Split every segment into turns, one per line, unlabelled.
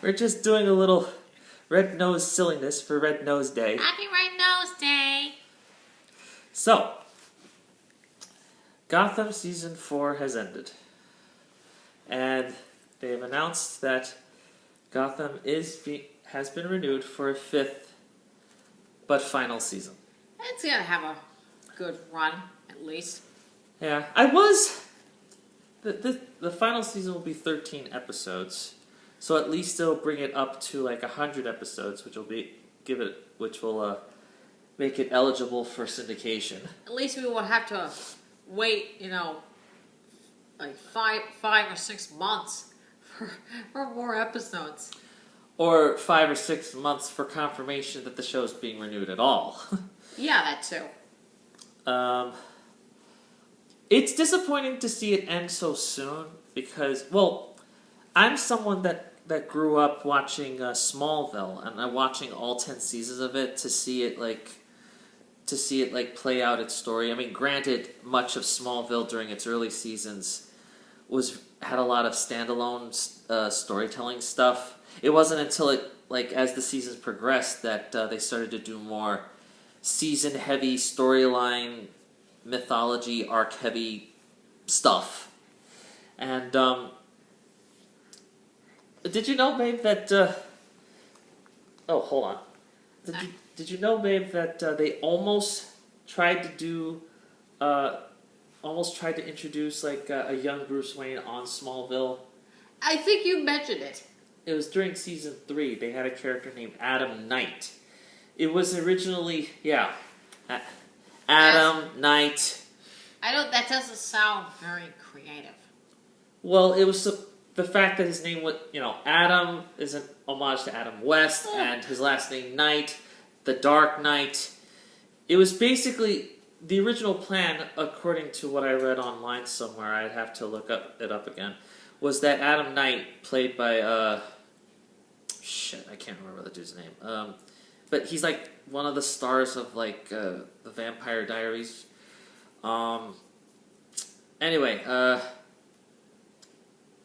We're just doing a little red nose silliness for Red Nose Day.
Happy Red Nose Day!
So, Gotham Season 4 has ended. And they have announced that Gotham has been renewed for a 5th, but final season.
It's gonna have a good run, at least.
Yeah, The final season will be 13 episodes, so at least it'll bring it up to like 100 episodes, which will make it eligible for syndication.
At least we won't have to wait, like five or 6 months for more episodes.
Or 5 or 6 months for confirmation that the show's being renewed at all.
Yeah, that too.
It's disappointing to see it end so soon because, well, I'm someone that grew up watching Smallville and I'm watching all 10 seasons of it to see it play out its story. I mean, granted, much of Smallville during its early seasons had a lot of standalone storytelling stuff. It wasn't until as the seasons progressed that they started to do more season-heavy storyline, mythology, arc-heavy stuff. And did you know, babe, that? Oh, hold on. Did you know, babe, that they almost tried to introduce a young Bruce Wayne on Smallville?
I think you mentioned it.
It was during season 3. They had a character named Adam Knight. It was originally, Adam Knight.
That doesn't sound very creative.
Well, it was the fact that his name was, Adam is an homage to Adam West, and his last name Knight, the Dark Knight. It was basically the original plan, according to what I read online somewhere. I'd have to look it up again. Was that Adam Knight, played by I can't remember the dude's name. But he's like one of the stars of the Vampire Diaries. Anyway,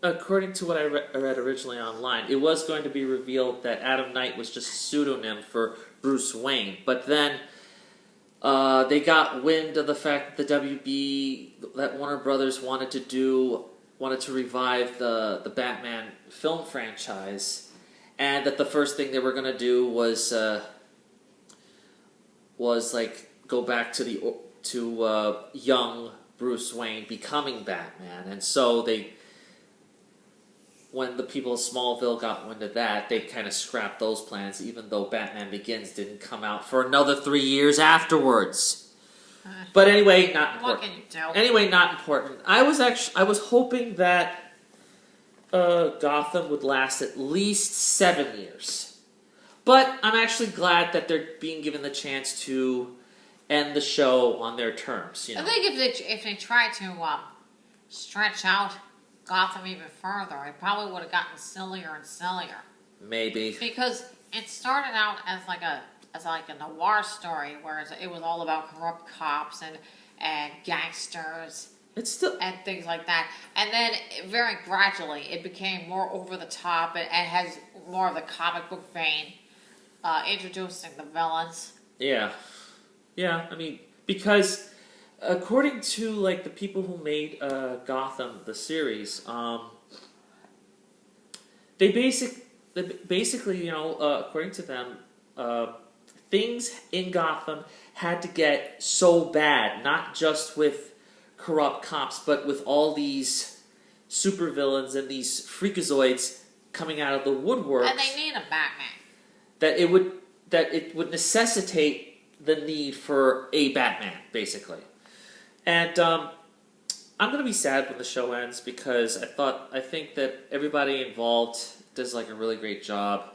according to what I read originally online, it was going to be revealed that Adam Knight was just a pseudonym for Bruce Wayne. But then they got wind of the fact that that Warner Brothers wanted to revive the Batman film franchise, and that the first thing they were going to do was go back to young Bruce Wayne becoming Batman. And so when the people of Smallville got wind of that, they kind of scrapped those plans, even though Batman Begins didn't come out for another 3 years afterwards. But anyway, not important.
What can you tell?
Anyway, not important. I was hoping that Gotham would last at least 7 years. But I'm actually glad that they're being given the chance to end the show on their terms.
I think if they tried to stretch out Gotham even further, it probably would have gotten sillier and sillier.
Maybe.
Because it started out as like a noir story, whereas it was all about corrupt cops and gangsters.
It's still
and things like that. And then very gradually it became more over the top and has more of the comic book vein, introducing the villains.
Yeah. I mean, because according to the people who made Gotham the series, they basically according to them, things in Gotham had to get so bad, not just with corrupt cops, but with all these supervillains and these freakazoids coming out of the woodworks.
And they need a Batman.
That it would necessitate the need for a Batman, basically. And I'm going to be sad when the show ends because I think that everybody involved does a really great job.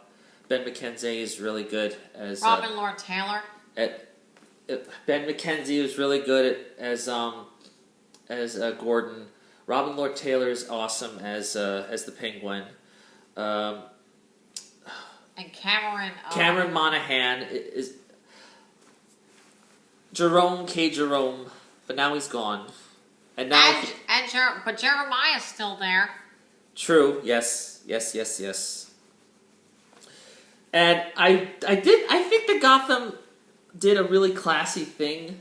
Ben McKenzie is really good as
Robin Lord Taylor.
Ben McKenzie is really good as Gordon. Robin Lord Taylor is awesome as the Penguin.
And
Cameron Monaghan is Jerome K. Jerome, but now he's gone. And now
but Jeremiah's still there.
True. Yes. And I think that Gotham did a really classy thing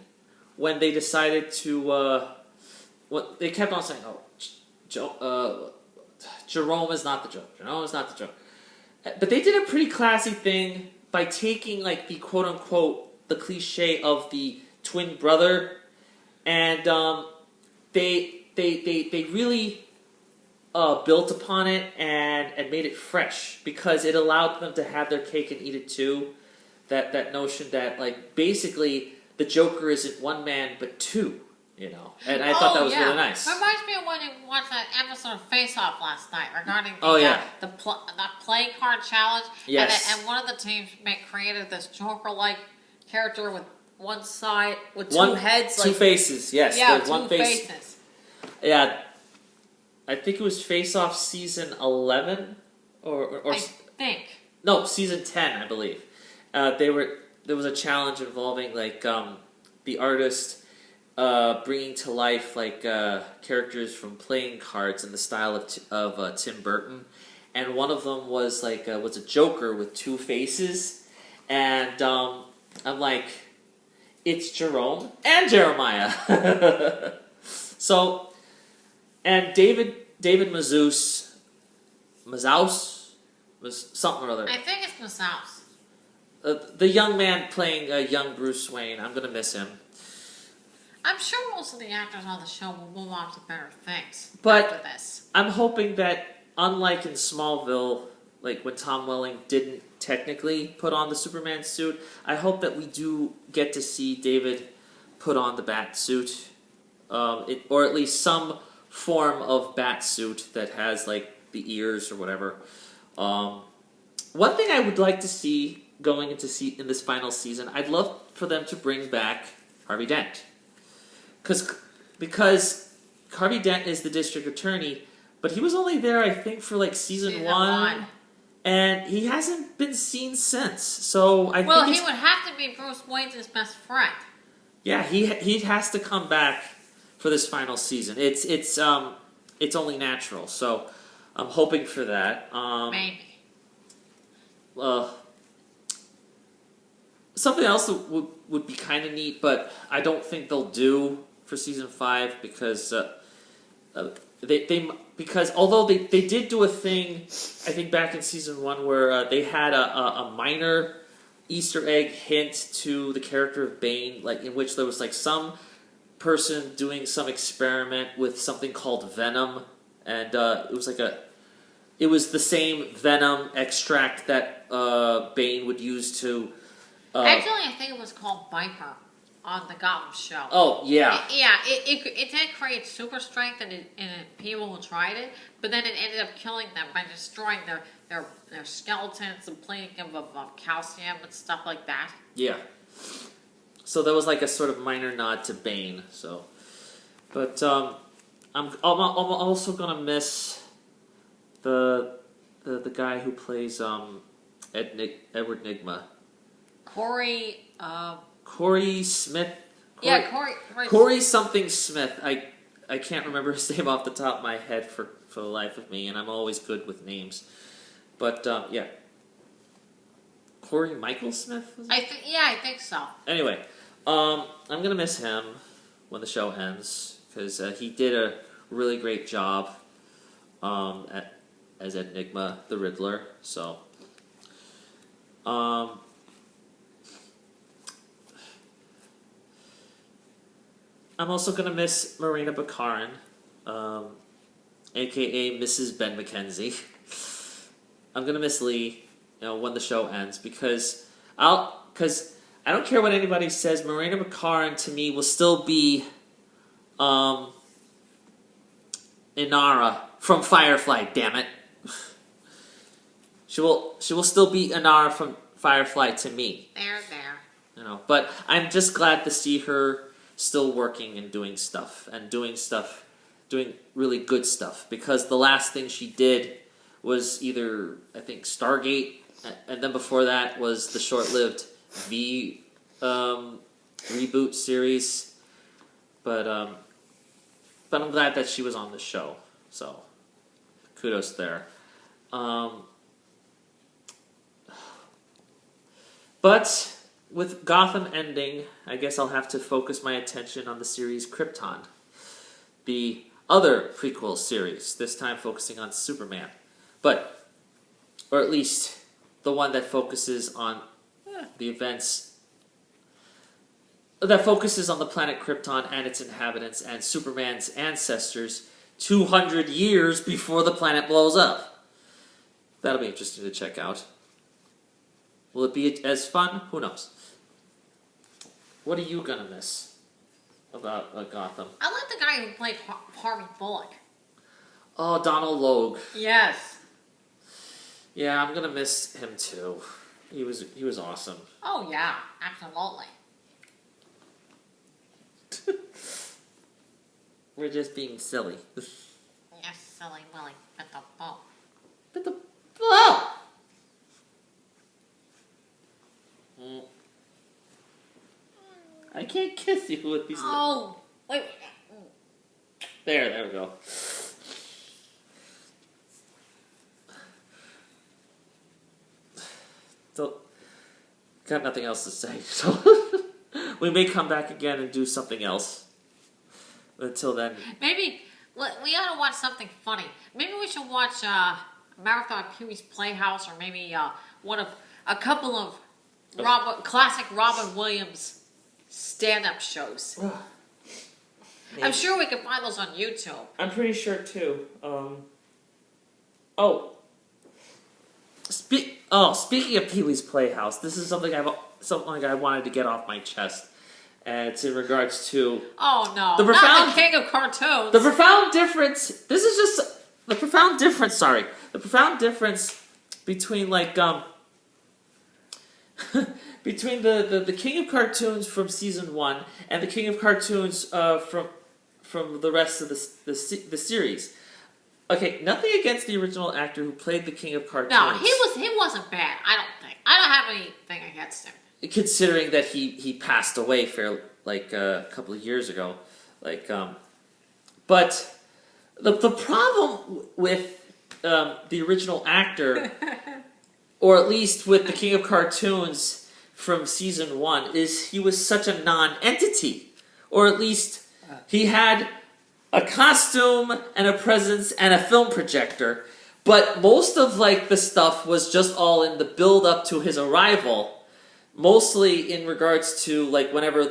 when they decided to, what they kept on saying, Jerome is not the Joker. Jerome is not the Joker. But they did a pretty classy thing by taking like the quote unquote the cliche of the twin brother, and they really built upon it and made it fresh because it allowed them to have their cake and eat it too. That notion that like basically the Joker isn't one man but two, and I thought that was really nice.
It reminds me of when you watched that episode of Face Off last night regarding the play card challenge.
Yes.
And one of the teams created this Joker-like character with one side, with two heads.
Two faces, yes.
Yeah,
with
two
one face.
faces.
Yeah. I think it was Face Off season 11? Or
I think.
No, season 10, I believe. There was a challenge involving like the artist bringing to life like characters from playing cards in the style of Tim Burton, and one of them was like was a Joker with two faces, and I'm like, it's Jerome and Jeremiah. So, and David Mazouz was something or other.
I think it's Mazouz.
The young man playing young Bruce Wayne. I'm gonna miss him.
I'm sure most of the actors on the show will move on to better things
But
after this.
I'm hoping that, unlike in Smallville, like when Tom Welling didn't technically put on the Superman suit, I hope that we do get to see David put on the bat suit, or at least some form of bat suit that has like the ears or whatever. One thing I would like to see going into in this final season, I'd love for them to bring back Harvey Dent. Because Harvey Dent is the district attorney, but he was only there, I think, for like season one, and he hasn't been seen since. So I think
he would have to be Bruce Wayne's best friend.
Yeah, he has to come back for this final season. It's only natural. So I'm hoping for that.
Maybe.
Something else that would be kind of neat, but I don't think they'll do for season 5 because because although they did do a thing, I think back in season 1 where they had a minor Easter egg hint to the character of Bane, like in which there was like some person doing some experiment with something called venom, and it was the same venom extract that Bane would use to.
Actually, I think it was called Viper on the Gotham show.
Oh, yeah.
It did create super strength in people who tried it, but then it ended up killing them by destroying their skeletons and plating them of calcium and stuff like that.
Yeah. So there was like a sort of minor nod to Bane. So, but I'm also gonna miss the guy who plays Edward Nygma. Corey Smith. Corey something Smith. I can't remember his name off the top of my head for the life of me, and I'm always good with names. But yeah, Corey Michael Smith.
I think so.
Anyway, I'm gonna miss him when the show ends because he did a really great job as Enigma the Riddler. So. I'm also going to miss Marina Baccarin, a.k.a. Mrs. Ben McKenzie. I'm going to miss Lee, when the show ends, because I don't care what anybody says, Marina Baccarin, to me, will still be Inara from Firefly, damn it. She will still be Inara from Firefly to me.
There.
But I'm just glad to see her still working and doing really good stuff, because the last thing she did was either, I think, Stargate, and then before that was the short-lived V reboot series, but I'm glad that she was on the show, so kudos there. But with Gotham ending, I guess I'll have to focus my attention on the series Krypton, the other prequel series, this time focusing on Superman. But, or at least the one that focuses on the events, that focuses on the planet Krypton and its inhabitants and Superman's ancestors 200 years before the planet blows up. That'll be interesting to check out. Will it be as fun? Who knows? What are you gonna miss about Gotham?
I like the guy who played Harvey Bullock.
Oh, Donald Logue.
Yes.
Yeah, I'm gonna miss him too. He was awesome.
Oh yeah, absolutely.
We're just being silly.
Yes, silly Willy, but the boat.
But the oh! I can't kiss you with these.
Oh, wait.
There we go. So, got nothing else to say. So, we may come back again and do something else. Until then,
Maybe we ought to watch something funny. Maybe we should watch Marathon Pee-wee's Playhouse, or maybe a couple of classic Robin Williams stand-up shows. I'm sure we can find those on YouTube.
I'm pretty sure too. Speaking of Pee-wee's Playhouse, this is something I wanted to get off my chest, and it's in regards to
not the king of cartoons.
the profound difference. This is just the profound difference. Sorry, the profound difference between between the King of Cartoons from season 1 and the King of Cartoons from the rest of the series. Okay, nothing against the original actor who played the King of Cartoons.
No, he wasn't bad. I don't think. I don't have anything against him.
Considering that he passed away a couple of years ago, but the problem with the original actor, or at least with the King of Cartoons from season 1, is he was such a non-entity, or at least he had a costume and a presence and a film projector, but most of the stuff was just all in the build up to his arrival. Mostly in regards to whenever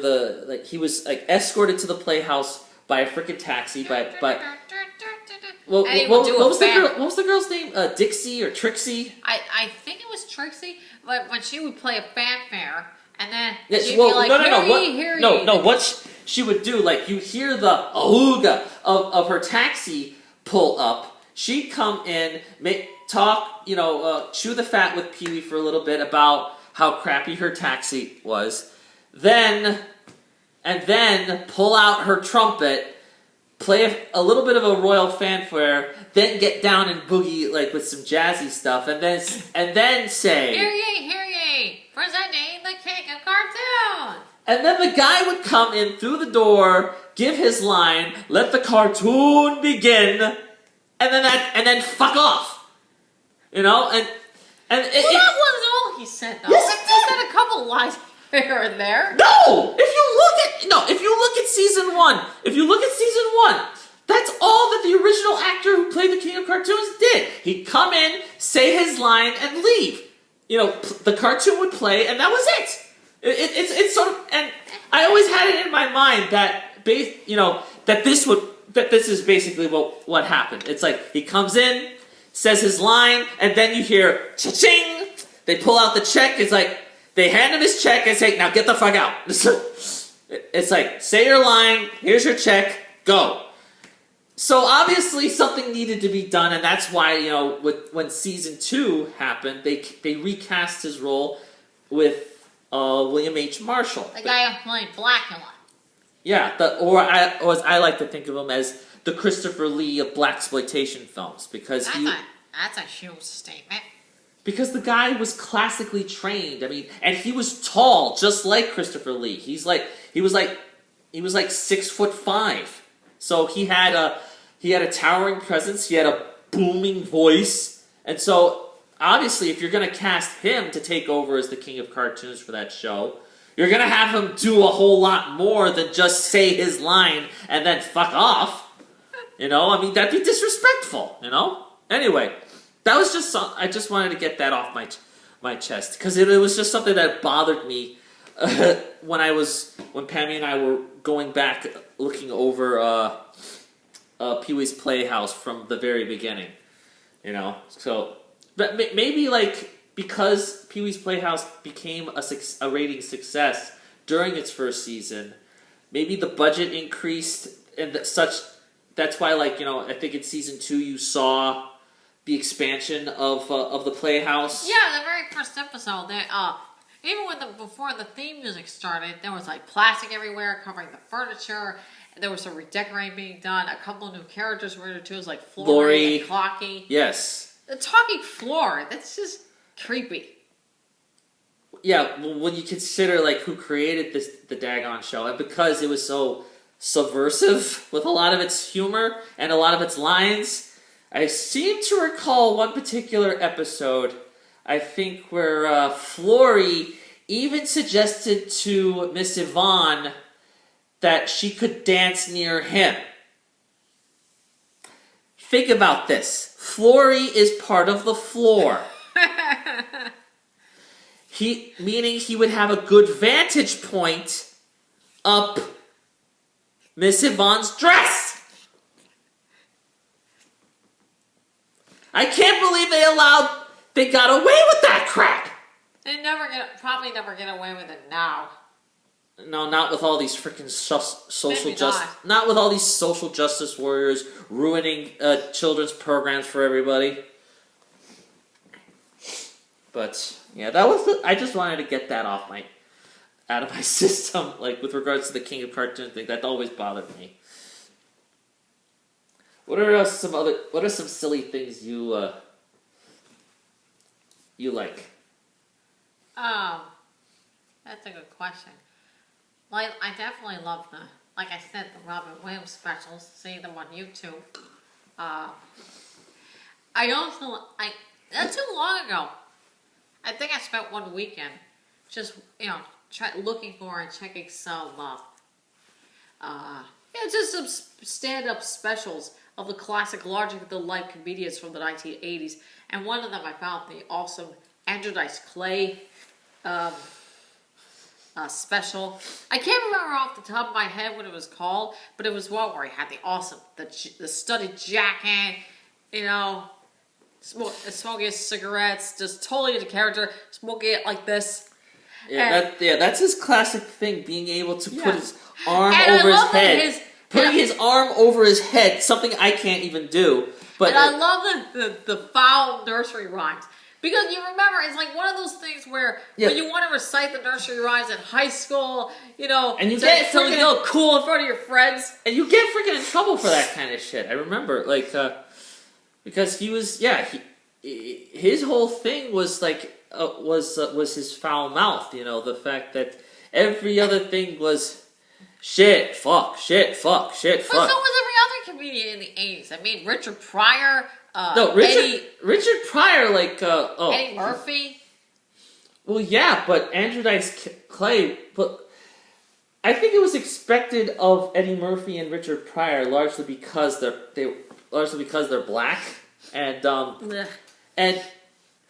he was escorted to the playhouse by a freaking taxi what was the girl's name? Dixie or Trixie?
I think it was Trixie, but when she would play a fanfare, and then she'd
be what she would do, you hear the ahooga of her taxi pull up. She'd come in, talk, chew the fat with Pee-wee for a little bit about how crappy her taxi was, then pull out her trumpet, play a little bit of a royal fanfare, then get down and boogie with some jazzy stuff, and then say,
"Hear ye, presenting the King of Cartoons."
And then the guy would come in through the door, give his line, let the cartoon begin, and then fuck off, that
wasn't all he said, though.
Yes, it
he said a couple lines here and there.
No! If you look at season 1, that's all that the original actor who played the King of Cartoons did. He'd come in, say his line, and leave. The cartoon would play, and that was it. It's sort of, and I always had it in my mind that this is basically what happened. It's he comes in, says his line, and then you hear cha-ching. They pull out the check. It's they hand him his check and say, "Now get the fuck out." It's say your line. Here's your check. Go. So obviously something needed to be done, and that's why when season 2 happened, they recast his role with William H. Marshall,
the guy who played Blackula.
Yeah, as I like to think of him as the Christopher Lee of blaxploitation films, because
that's a huge statement.
Because the guy was classically trained. I mean, and he was tall, just like Christopher Lee. He was 6'5", so he had a towering presence. He had a booming voice, and so obviously, if you're going to cast him to take over as the king of cartoons for that show, you're going to have him do a whole lot more than just say his line and then fuck off. You know, I mean, that'd be disrespectful, you know? Anyway, that was just I just wanted to get that off my chest, because it was just something that bothered me when Pammy and I were going back looking over Pee-wee's Playhouse from the very beginning, you know? So, but maybe, like, because Pee-wee's Playhouse became a rating success during its first season, maybe the budget increased and that's why, like, you know, I think in season 2 you saw the expansion of the Playhouse.
Yeah, the very first episode, even before the theme music started, there was like plastic everywhere covering the furniture. There was some redecorating being done. A couple of new characters were introduced, like Flory and Clocky.
Yes.
The talking floor, that's just creepy.
Yeah, well, when you consider, like, who created the daggone show, and because it was so subversive with a lot of its humor and a lot of its lines, I seem to recall one particular episode, I think, where Flory even suggested to Miss Yvonne that she could dance near him. Think about this. Flory is part of the floor. Meaning he would have a good vantage point up Miss Yvonne's dress. I can't believe they got away with that crap.
They probably never get away with it now.
No, not with all these freaking social justice. Not with all these social justice warriors ruining children's programs for everybody. But yeah, that was. I just wanted to get that out of my system, like with regards to the King of Cartoons thing. That always bothered me. What are some silly things you like?
That's a good question. Like, I definitely love like I said, the Robin Williams specials, seeing them on YouTube. I also, not too long ago, I think I spent one weekend just, looking for and checking some, just some stand-up specials of the classic larger-than-life comedians from the 1980s. And one of them I found the awesome Andrew Dice Clay special. I can't remember off the top of my head what it was called, but it was one where he had the studded jacket, smoking his cigarettes, just totally into character, smoking it like this.
Yeah, that's his classic thing, being able to put his arm over his head. Putting his arm over his head, something I can't even do. But
I love the foul nursery rhymes. Because you remember, it's like one of those things where when you want to recite the nursery rhymes in high school,
and you get
so you look cool in front of your friends.
And you get freaking in trouble for that kind of shit. I remember, because he was, his whole thing was was his foul mouth. The fact that every other thing was shit, fuck, shit, fuck, shit, fuck.
But so was every other comedian in the 80s. I mean, Richard Pryor.
Richard Pryor,
Eddie Murphy.
Well, yeah, but Andrew Dice Clay. But I think it was expected of Eddie Murphy and Richard Pryor largely because they're black, and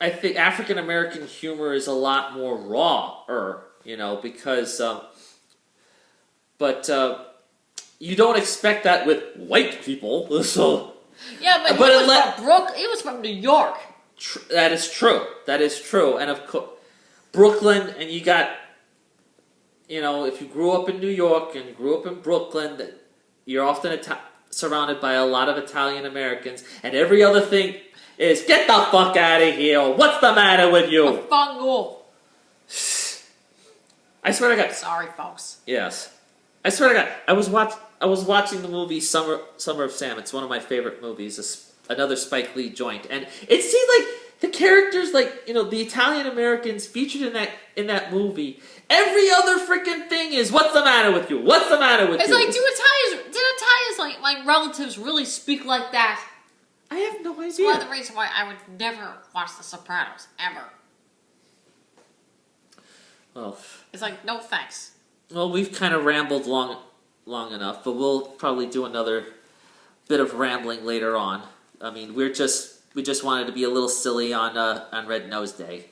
I think African American humor is a lot more raw, because but you don't expect that with white people, so.
Yeah, but he was from New York.
That is true. And of course, Brooklyn, and you got, if you grew up in New York and you grew up in Brooklyn, you're often surrounded by a lot of Italian Americans, and every other thing is, get the fuck out of here, what's the matter with you?
Fungal.
I swear to God.
Sorry, folks.
Yes. I swear to God, I was watching the movie Summer of Sam. It's one of my favorite movies, another Spike Lee joint, and it seemed like the characters, the Italian Americans featured in that movie. Every other freaking thing is, what's the matter with you? What's the matter with you?
It's like, did Italians, my relatives really speak like that?
I have no
It's one of the reasons why I would never watch The Sopranos, ever.
Well,
it's like, no thanks.
Well, we've kind of rambled long enough, but we'll probably do another bit of rambling later on. I mean, we just wanted to be a little silly on Red Nose Day.